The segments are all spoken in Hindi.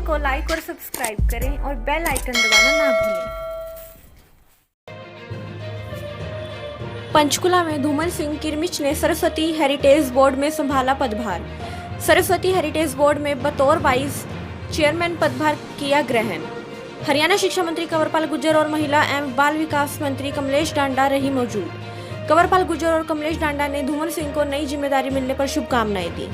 को लाइक और सब्सक्राइब करें और बेल आइकन दबाना ना भूलें। पंचकुला में धूमल सिंह किरमिच ने सरस्वती हेरिटेज बोर्ड में संभाला पदभार। सरस्वती हेरिटेज बोर्ड में बतौर वाइस चेयरमैन पदभार किया ग्रहण। हरियाणा शिक्षा मंत्री कंवरपाल गुर्जर और महिला एवं बाल विकास मंत्री कमलेश डांडा रही मौजूद। कंवरपाल गुर्जर और कमलेश डांडा ने धूमल सिंह को नई जिम्मेदारी मिलने पर शुभकामनाएं दी।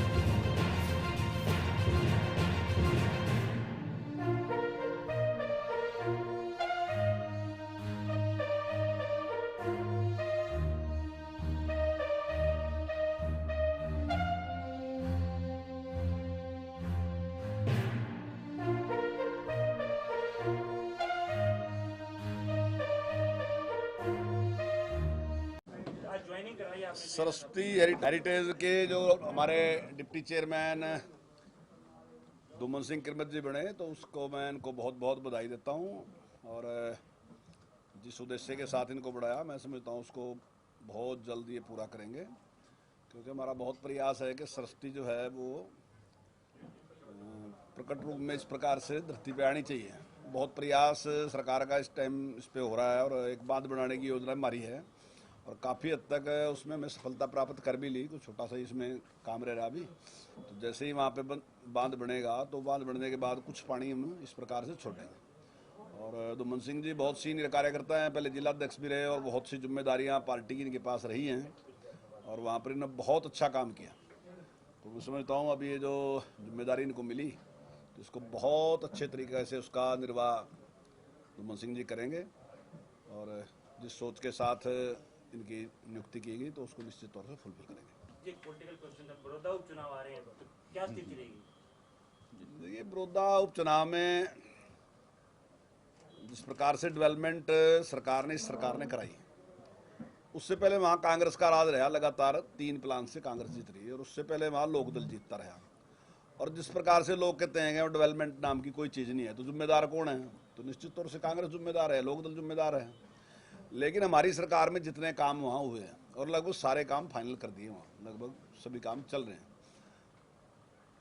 सरस्वती हेरिटेज के जो हमारे डिप्टी चेयरमैन धूमल सिंह किरमिच जी बने, तो उसको मैं इनको बहुत बहुत बधाई देता हूँ। और जिस उद्देश्य के साथ इनको बढ़ाया, मैं समझता हूँ उसको बहुत जल्द ये पूरा करेंगे, क्योंकि हमारा बहुत प्रयास है कि सरस्वती जो है वो प्रकट रूप में इस प्रकार से धरती पे आनी चाहिए। बहुत प्रयास सरकार का इस टाइम इस पे हो रहा है और एक बांध बनाने की योजना हमारी है और काफ़ी हद तक उसमें मैं सफलता प्राप्त कर भी ली। कुछ छोटा सा इसमें काम रह रहा अभी, तो जैसे ही वहाँ पे बांध बनेगा तो बांध बनने के बाद कुछ पानी हम इस प्रकार से छोड़ेंगे। और धूमल सिंह जी बहुत सीनियर कार्यकर्ता हैं, पहले जिलाध्यक्ष भी रहे और बहुत सी जिम्मेदारियाँ पार्टी की इनके पास रही हैं और वहाँ पर इन्होंने बहुत अच्छा काम किया। तो मैं समझता हूँ अभी ये जो जिम्मेदारी इनको मिली तो इसको बहुत अच्छे तरीके से उसका निर्वाह धूमल सिंह जी करेंगे और जिस सोच के साथ इनकी नियुक्ति की गई तो उसको निश्चित तौर से फुलफिल करेंगे। एक पॉलिटिकल क्वेश्चन है, बड़ौदा उपचुनाव आ रहे हैं, तो क्या स्थिति रहेगी? देखिए, बड़ौदा उपचुनाव में जिस प्रकार से डेवलपमेंट सरकार ने कराई, उससे पहले वहाँ कांग्रेस का राज रहा। लगातार 3 प्लान से कांग्रेस जीत रही है और उससे पहले वहाँ लोकदल जीतता रहा। और जिस प्रकार से लोग कहते हैं कि डेवलपमेंट नाम की कोई चीज़ नहीं है, तो जिम्मेदार कौन है? तो निश्चित तौर से कांग्रेस जिम्मेदार है, लोकदल जिम्मेदार है। लेकिन हमारी सरकार में जितने काम वहाँ हुए हैं और लगभग सारे काम फाइनल कर दिए, वहाँ लगभग सभी काम चल रहे हैं।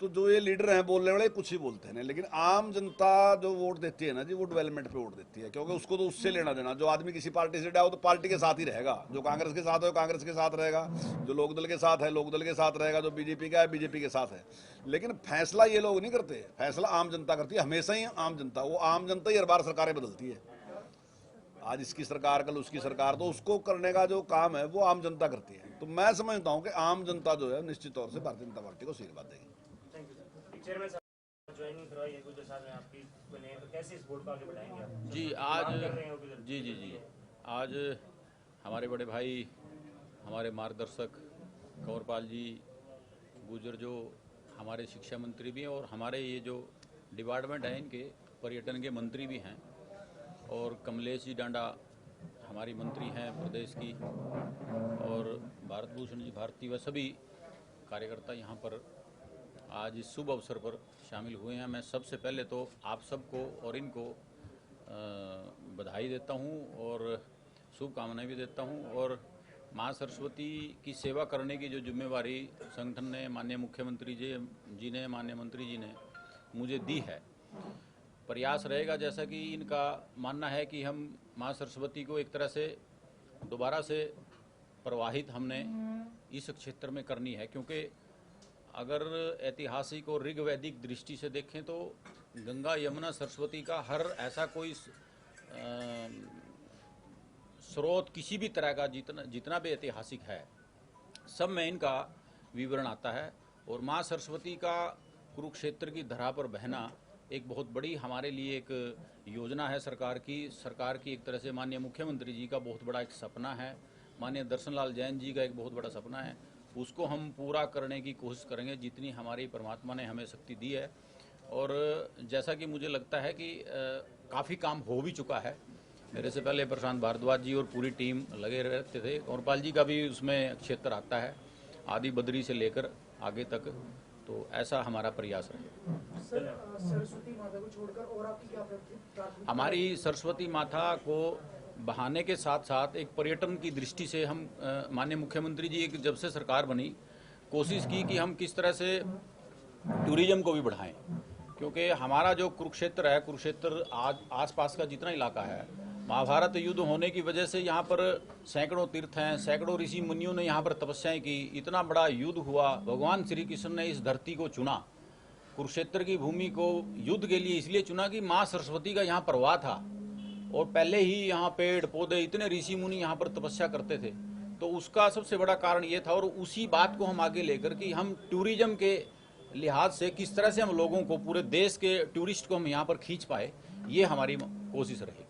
तो जो ये लीडर हैं बोलने वाले कुछ ही बोलते हैं, लेकिन आम जनता जो वोट देती है ना जी, वो डेवलपमेंट पे वोट देती है, क्योंकि उसको तो उससे लेना देना। जो आदमी किसी पार्टी से डाहो तो पार्टी के साथ ही रहेगा, जो कांग्रेस के साथ है कांग्रेस के साथ रहेगा, जो लोकदल के साथ है लोकदल के साथ रहेगा, जो बीजेपी का है बीजेपी के साथ है। लेकिन फैसला ये लोग नहीं करते, फैसला आम जनता करती है, हमेशा ही आम जनता। वो आम जनता ही हर बार सरकारें बदलती है, आज इसकी सरकार कल उसकी सरकार, तो उसको करने का जो काम है वो आम जनता करती है। तो मैं समझता हूँ कि आम जनता जो है निश्चित तौर से भारतीय जनता पार्टी को आशीर्वाद देगी। चेयरमैन साहब ज्वाइनिंग करवाई है गुर्जर साहब ने आपकी बने, तो कैसे इस बोर्ड को आगे बढ़ाएंगे आप? जी आज आज हमारे बड़े भाई, हमारे मार्गदर्शक कंवरपाल जी गुर्जर जो हमारे शिक्षा मंत्री भी हैं और हमारे ये जो डिपार्टमेंट है इनके पर्यटन के मंत्री भी हैं, और कमलेश जी डांडा हमारी मंत्री हैं प्रदेश की, और भारत भूषण जी भारती व सभी कार्यकर्ता यहाँ पर आज इस शुभ अवसर पर शामिल हुए हैं। मैं सबसे पहले तो आप सबको और इनको बधाई देता हूँ और शुभकामनाएं भी देता हूँ। और माँ सरस्वती की सेवा करने की जो जिम्मेवारी संगठन ने, माननीय मुख्यमंत्री जी ने, माननीय मंत्री जी ने मुझे दी है, प्रयास रहेगा जैसा कि इनका मानना है कि हम माँ सरस्वती को एक तरह से दोबारा से प्रवाहित हमने इस क्षेत्र में करनी है, क्योंकि अगर ऐतिहासिक और ऋग वैदिक दृष्टि से देखें तो गंगा यमुना सरस्वती का हर ऐसा कोई स्रोत किसी भी तरह का जितना भी ऐतिहासिक है, सब में इनका विवरण आता है। और माँ सरस्वती का कुरुक्षेत्र की धरा पर बहना एक बहुत बड़ी हमारे लिए एक योजना है सरकार की एक तरह से माननीय मुख्यमंत्री जी का बहुत बड़ा एक सपना है, माननीय दर्शन लाल जैन जी का एक बहुत बड़ा सपना है। उसको हम पूरा करने की कोशिश करेंगे जितनी हमारी परमात्मा ने हमें शक्ति दी है। और जैसा कि मुझे लगता है कि काफ़ी काम हो भी चुका है। मेरे से पहले प्रशांत भारद्वाज जी और पूरी टीम लगे रहते थे, कंवरपाल जी का भी उसमें क्षेत्र आता है, आदि बद्री से लेकर आगे तक, तो ऐसा हमारा प्रयास रहे। सरस्वती माता को छोड़कर और आपकी क्या प्राथमिकता? हमारी सरस्वती माता को बहाने के साथ साथ एक पर्यटन की दृष्टि से हम माननीय मुख्यमंत्री जी एक जब से सरकार बनी कोशिश की कि हम किस तरह से टूरिज्म को भी बढ़ाएं। क्योंकि हमारा जो कुरुक्षेत्र है, कुरुक्षेत्र आज आसपास का जितना इलाका है, महाभारत युद्ध होने की वजह से यहाँ पर सैकड़ों तीर्थ हैं, सैकड़ों ऋषि मुनियों ने यहाँ पर तपस्याएं की, इतना बड़ा युद्ध हुआ। भगवान श्री कृष्ण ने इस धरती को चुना, कुरुक्षेत्र की भूमि को युद्ध के लिए इसलिए चुना कि माँ सरस्वती का यहाँ प्रवाह था और पहले ही यहाँ पेड़ पौधे इतने ऋषि मुनि यहाँ पर तपस्या करते थे। तो उसका सबसे बड़ा कारण ये था और उसी बात को हम आगे लेकर कि हम टूरिज्म के लिहाज से किस तरह से हम लोगों को, पूरे देश के टूरिस्ट को हम यहाँ पर खींच पाए, ये हमारी कोशिश रही।